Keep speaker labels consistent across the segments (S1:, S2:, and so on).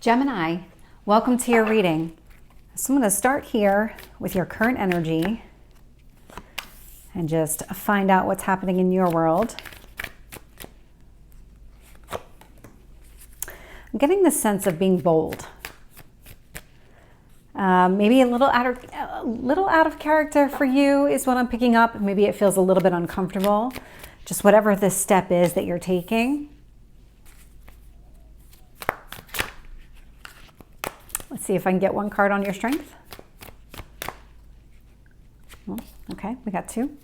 S1: Gemini, welcome to your reading. So I'm going to start here with your current energy and just find out what's happening in your world. I'm getting the sense of being bold. Maybe a little out of character for you is what I'm picking up. Maybe it feels a little bit uncomfortable. Just whatever this step is that you're taking. Let's see if I can get one card on your strength. Well, okay, we got two.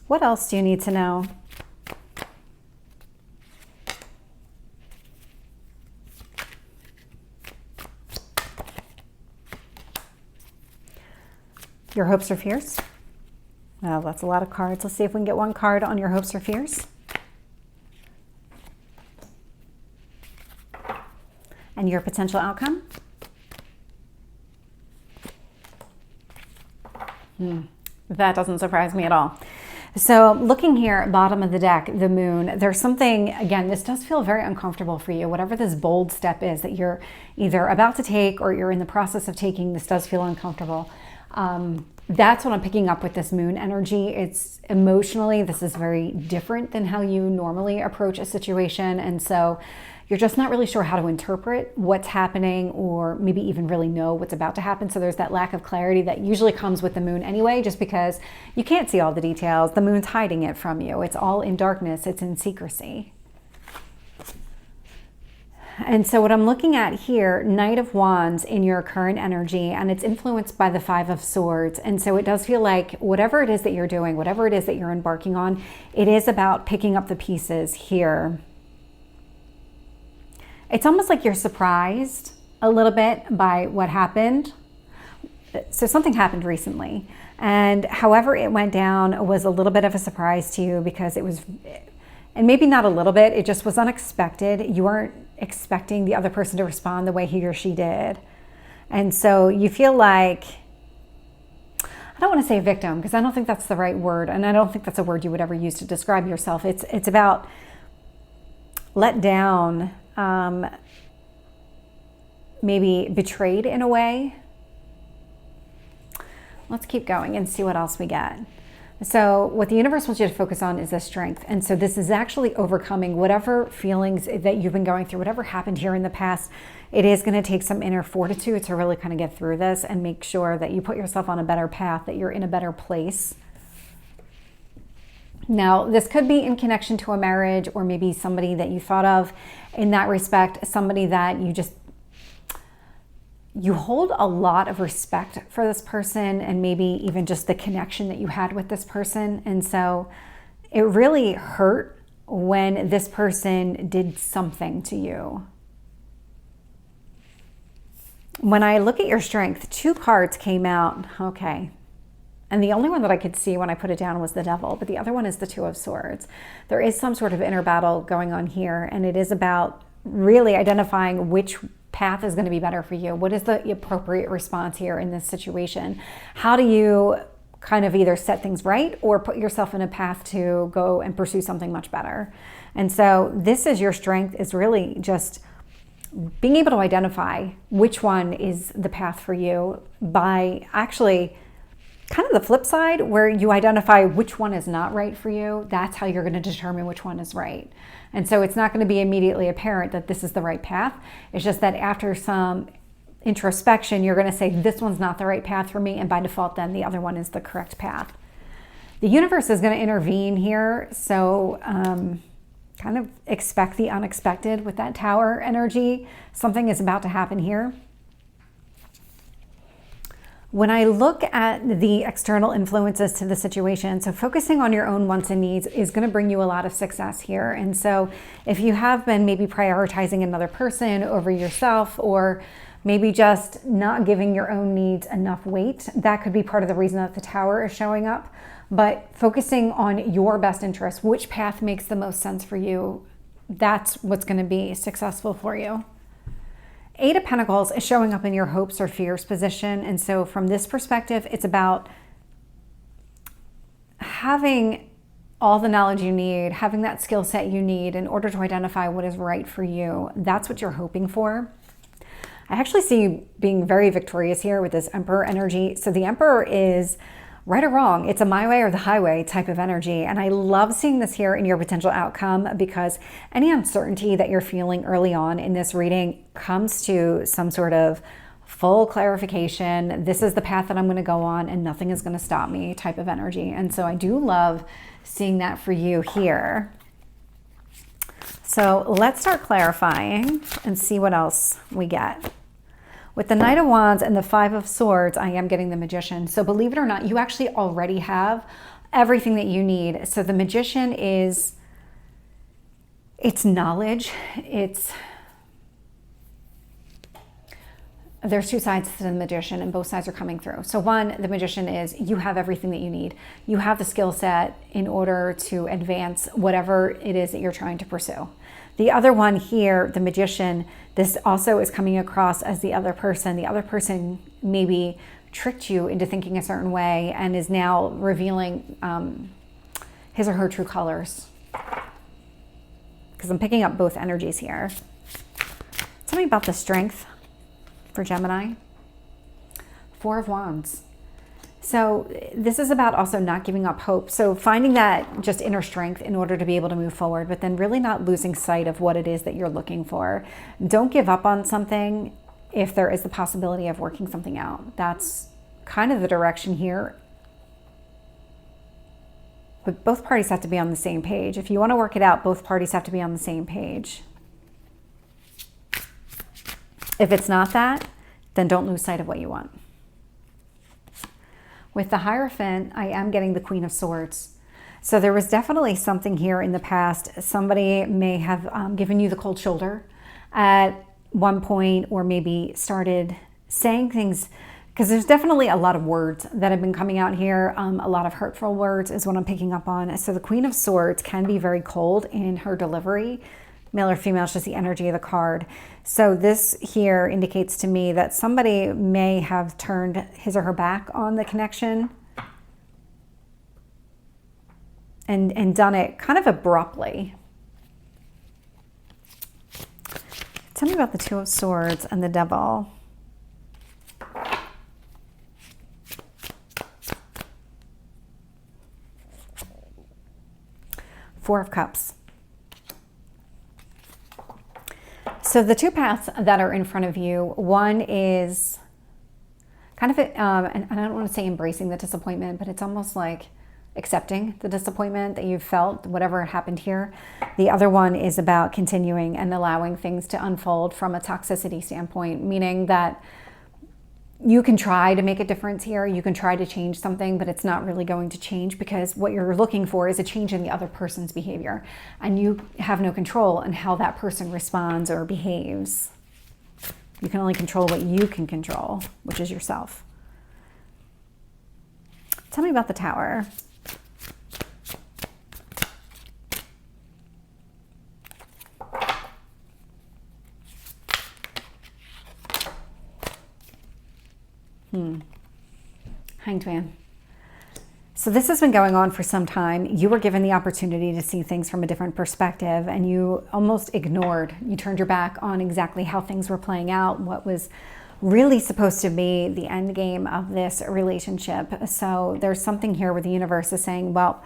S1: What else do you need to know? Your hopes or fears? Well, that's a lot of cards. Let's see if we can get one card on your hopes or fears. And your potential outcome? That doesn't surprise me at all. So looking here at bottom of the deck, the moon, there's something, again, this does feel very uncomfortable for you. Whatever this bold step is that you're either about to take or you're in the process of taking, this does feel uncomfortable. That's what I'm picking up with this moon energy. It's emotionally, this is very different than how you normally approach a situation. And so you're just not really sure how to interpret what's happening or maybe even really know what's about to happen. So there's that lack of clarity that usually comes with the moon anyway, just because you can't see all the details. The moon's hiding it from you. It's all in darkness. It's in secrecy. And so what I'm looking at here, Knight of Wands in your current energy, and it's influenced by the Five of Swords. And so it does feel like whatever it is that you're doing, whatever it is that you're embarking on, it is about picking up the pieces here. It's almost like you're surprised a little bit by what happened. So something happened recently, and however it went down was a little bit of a surprise to you because it was, and maybe not a little bit, it just was unexpected. You weren't expecting the other person to respond the way he or she did. And so you feel like, I don't want to say victim because I don't think that's the right word, and I don't think that's a word you would ever use to describe yourself. It's about let down, maybe betrayed in a way. Let's keep going and see what else we get. So what the universe wants you to focus on is the strength. And so this is actually overcoming whatever feelings that you've been going through, whatever happened here in the past. It is going to take some inner fortitude to really kind of get through this and make sure that you put yourself on a better path, that you're in a better place. Now, this could be in connection to a marriage or maybe somebody that you thought of in that respect, somebody that you hold a lot of respect for this person and maybe even just the connection that you had with this person. And so it really hurt when this person did something to you. When I look at your strength, two cards came out. Okay. And the only one that I could see when I put it down was the Devil, but the other one is the Two of Swords. There is some sort of inner battle going on here, and it is about really identifying which path is going to be better for you. What is the appropriate response here in this situation? How do you kind of either set things right or put yourself in a path to go and pursue something much better? And so this is your strength, is really just being able to identify which one is the path for you by actually kind of the flip side where you identify which one is not right for you. That's how you're going to determine which one is right. And so it's not going to be immediately apparent that this is the right path. It's just that after some introspection, you're going to say, this one's not the right path for me. And by default, then the other one is the correct path. The universe is going to intervene here. So kind of expect the unexpected with that Tower energy. Something is about to happen here. When I look at the external influences to the situation, so focusing on your own wants and needs is going to bring you a lot of success here. And so if you have been maybe prioritizing another person over yourself, or maybe just not giving your own needs enough weight, that could be part of the reason that the Tower is showing up. But focusing on your best interest, which path makes the most sense for you, that's what's going to be successful for you. Eight of Pentacles is showing up in your hopes or fears position. And so from this perspective, it's about having all the knowledge you need, having that skill set you need in order to identify what is right for you. That's what you're hoping for. I actually see you being very victorious here with this Emperor energy. So the Emperor is right or wrong. It's a my way or the highway type of energy. And I love seeing this here in your potential outcome, because any uncertainty that you're feeling early on in this reading comes to some sort of full clarification. This is the path that I'm going to go on and nothing is going to stop me type of energy. And so I do love seeing that for you here. So let's start clarifying and see what else we get. With the Knight of Wands and the Five of Swords, I am getting the Magician. So believe it or not, you actually already have everything that you need. So the Magician is, it's knowledge. There's two sides to the Magician and both sides are coming through. So one, the Magician is you have everything that you need. You have the skill set in order to advance whatever it is that you're trying to pursue. The other one here, the Magician, this also is coming across as the other person. The other person maybe tricked you into thinking a certain way and is now revealing his or her true colors. Because I'm picking up both energies here. Tell me about the strength for Gemini. Four of Wands. So this is about also not giving up hope. So finding that just inner strength in order to be able to move forward, but then really not losing sight of what it is that you're looking for. Don't give up on something if there is the possibility of working something out. That's kind of the direction here. But both parties have to be on the same page. If you want to work it out, both parties have to be on the same page. If it's not that, then don't lose sight of what you want. With the Hierophant, I am getting the Queen of Swords. So there was definitely something here in the past. Somebody may have given you the cold shoulder at one point, or maybe started saying things, because there's definitely a lot of words that have been coming out here. A lot of hurtful words is what I'm picking up on. So the Queen of Swords can be very cold in her delivery. Male or female is just the energy of the card. So this here indicates to me that somebody may have turned his or her back on the connection and done it kind of abruptly. Tell me about the Two of Swords and the Devil. Four of Cups. So the two paths that are in front of you, one is kind of, and I don't want to say embracing the disappointment, but it's almost like accepting the disappointment that you've felt, whatever happened here. The other one is about continuing and allowing things to unfold from a toxicity standpoint, meaning that you can try to make a difference here. You can try to change something, but it's not really going to change, because what you're looking for is a change in the other person's behavior. And you have no control on how that person responds or behaves. You can only control what you can control, which is yourself. Tell me about the Tower. Hanged Man. So this has been going on for some time. You were given the opportunity to see things from a different perspective, and you almost ignored. You turned your back on exactly how things were playing out, what was really supposed to be the end game of this relationship. So there's something here where the universe is saying, well,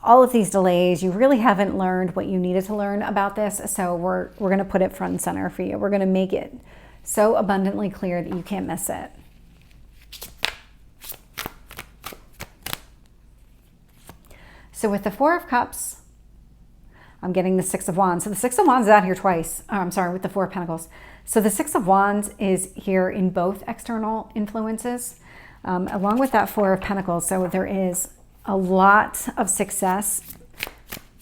S1: all of these delays, you really haven't learned what you needed to learn about this. So we're going to put it front and center for you. We're going to make it so abundantly clear that you can't miss it. So with the Four of Cups, I'm getting the Six of Wands. So the Six of Wands is out here twice. Oh, I'm sorry, with the Four of Pentacles. So the Six of Wands is here in both external influences, along with that Four of Pentacles. So there is a lot of success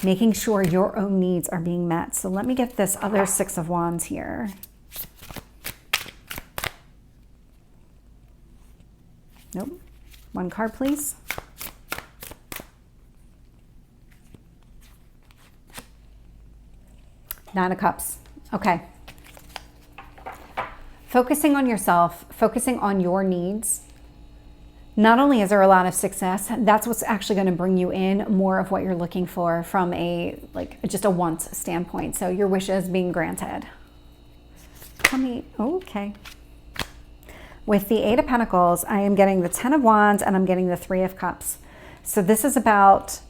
S1: making sure your own needs are being met. So let me get this other Six of Wands here. Nope. One card, please. Nine of Cups. Okay. Focusing on yourself, focusing on your needs, not only is there a lot of success, that's what's actually going to bring you in more of what you're looking for from a, like, just a wants standpoint. So your wishes being granted. Tell me, okay. With the Eight of Pentacles, I am getting the Ten of Wands and I'm getting the Three of Cups. So this is about,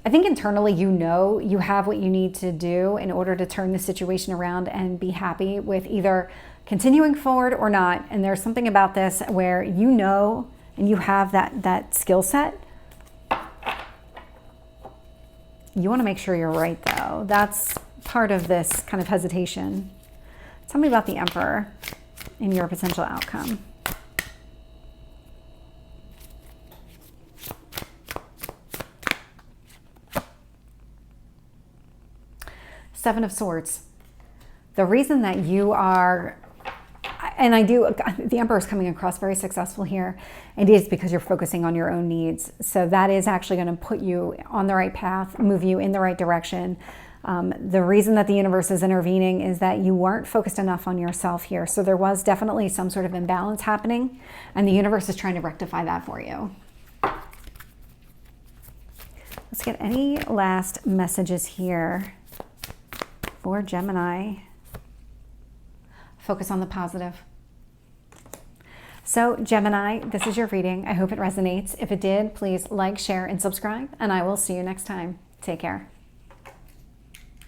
S1: I think internally you know you have what you need to do in order to turn the situation around and be happy with either continuing forward or not. And there's something about this where you know and you have that skill set. You want to make sure you're right though. That's part of this kind of hesitation. Tell me about the Emperor in your potential outcome. Seven of Swords. The reason that you are, and the Emperor is coming across very successful here, it is because you're focusing on your own needs. So that is actually going to put you on the right path, move you in the right direction. The reason that the universe is intervening is that you weren't focused enough on yourself here. So there was definitely some sort of imbalance happening, and the universe is trying to rectify that for you. Let's get any last messages here for Gemini. Focus on the positive. So Gemini, this is your reading. I hope it resonates. If it did, please like, share, and subscribe, and I will see you next time. Take care.